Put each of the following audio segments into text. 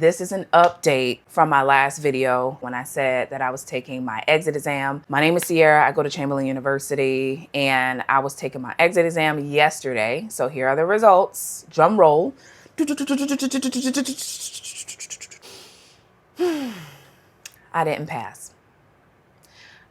This is an update from my last video when I said that I was taking my exit exam. My name is Sierra. I go to 괊ᴏᴜʟᴏᴜ University, and I was taking my exit exam yesterday. So here are the results. Drum roll. I didn't pass.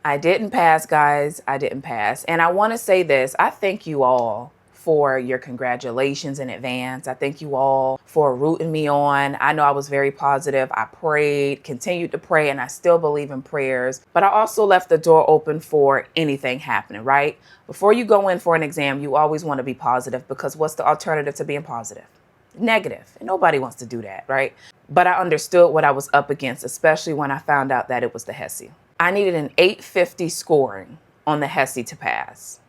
I didn't pass, guys. I didn't pass. And I want to say this. I thank you all for your congratulations in advance. I thank you all for rooting me on. I know I was very positive. I prayed, continued to pray, and I still believe in prayers. But I also left the door open for anything happening, right? Before you go in for an exam, you always want to be positive, because what's the alternative to being positive? Negative. And nobody wants to do that, right? But I understood what I was up against, especially when I found out that it was the ʔɪ. I needed an 850 scoring on the ʔɪ to pass.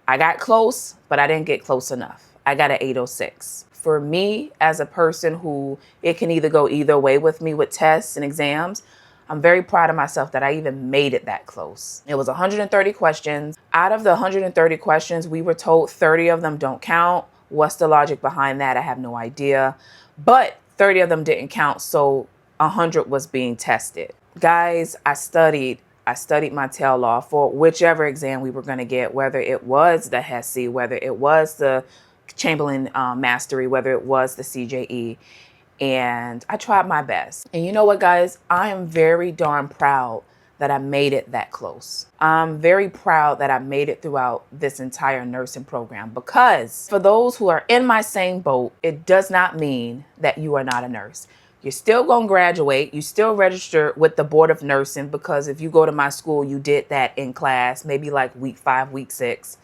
I got close, but I didn't get close enough. I got an 806. For me, as a person who it can either go either way with me with tests and exams, I'm very proud of myself that I even made it that close. It was 130 questions. Out of the 130 questions, we were told 30 of them don't count. What's the logic behind that? I have no idea. But 30 of them didn't count, so 100 was being tested. Guys, I studied my tail off for whichever exam we were going to get, whether it was the ʔɪ, whether it was the Chamberlain Mastery, whether it was the CJE. And I tried my best. And you know what, guys? I am very darn proud that I made it that close. I'm very proud that I made it throughout this entire nursing program, because for those who are in my same boat, it does not mean that you are not a nurse. You're still going to graduate. You still register with the Board of Nursing, because if you go to my school, you did that in class, maybe like week 5, week 6.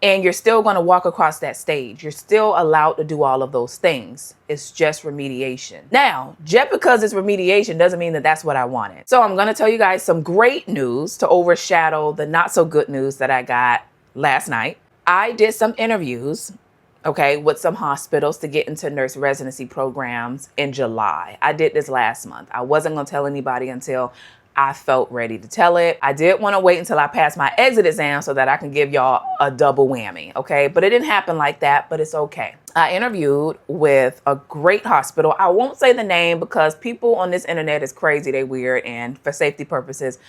And you're still going to walk across that stage. You're still allowed to do all of those things. It's just remediation. Now, just because it's remediation doesn't mean that that's what I wanted. So I'm going to tell you guys some great news to overshadow the not so good news that I got last night. I did some interviews, okay, with some hospitals to get into nurse residency programs in July. I did this last month. I wasn't going to tell anybody until I felt ready to tell it. I did want to wait until I passed my exit exam so that I can give y'all a double whammy, okay? But it didn't happen like that, but it's okay. I interviewed with a great hospital. I won't say the name because people on this internet is crazy, they weird, and for safety purposes,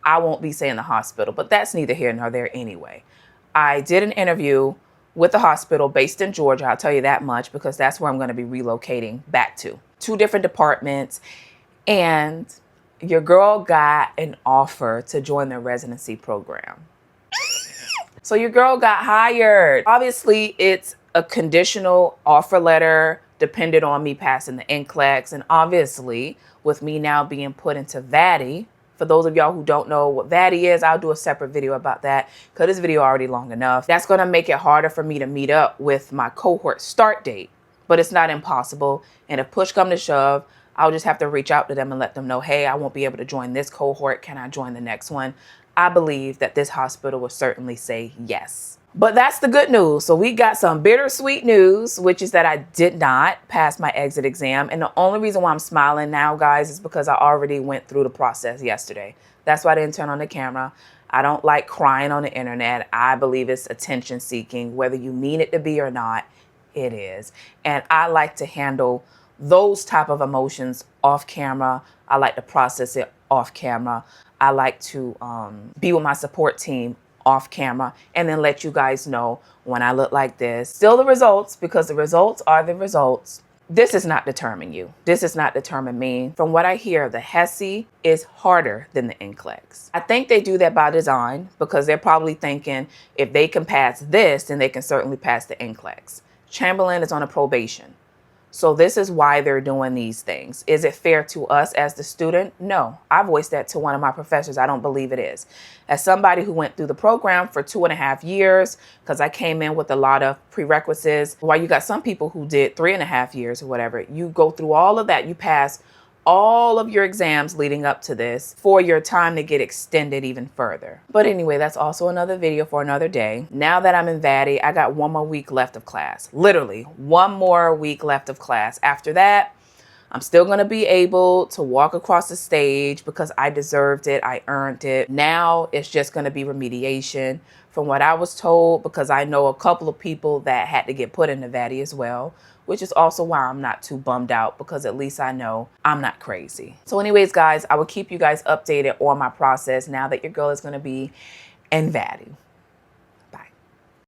I won't be saying the hospital, but that's neither here nor there anyway. I did an interview with a hospital based in Georgia. I'll tell you that much, because that's where I'm going to be relocating back to. 2 different departments, and your girl got an offer to join the residency program. So your girl got hired. Obviously, it's a conditional offer letter dependent on me passing the NCLEX. And obviously, with me now being put into VATI, for those of y'all who don't know what VATI is, I'll do a separate video about that, because this video already long enough. That's going to make it harder for me to meet up with my cohort start date, but it's not impossible. And if push come to shove, I'll just have to reach out to them and let them know, hey, I won't be able to join this cohort. Can I join the next one? I believe that this hospital will certainly say yes. But that's the good news. So we got some bittersweet news, which is that I did not pass my exit exam. And the only reason why I'm smiling now, guys, is because I already went through the process yesterday. That's why I didn't turn on the camera. I don't like crying on the internet. I believe it's attention seeking, whether you mean it to be or not, it is. And I like to handle those type of emotions off camera. I like to process it off camera. I like to be with my support team off camera, and then let you guys know when I look like this. Still the results, because the results are the results. This does not determine you. This does not determine me. From what I hear, the ʔɪ is harder than the NCLEX. I think they do that by design, because they're probably thinking if they can pass this, then they can certainly pass the NCLEX. Chamberlain is on a probation. So this is why they're doing these things. Is it fair to us as the student? No. I voiced that to one of my professors. I don't believe it is. As somebody who went through the program for 2.5 years, because I came in with a lot of prerequisites, while you got some people who did 3.5 years or whatever, you go through all of that, you pass all of your exams leading up to this for your time to get extended even further. But anyway, that's also another video for another day. Now that I'm in VATI, I got 1 more week left of class. Literally 1 more week left of class. After that, I'm still going to be able to walk across the stage because I deserved it. I earned it. Now it's just going to be remediation. From what I was told, because I know a couple of people that had to get put into VATI as well, which is also why I'm not too bummed out, because at least I know I'm not crazy. So anyways, guys, I will keep you guys updated on my process now that your girl is going to be in Valley.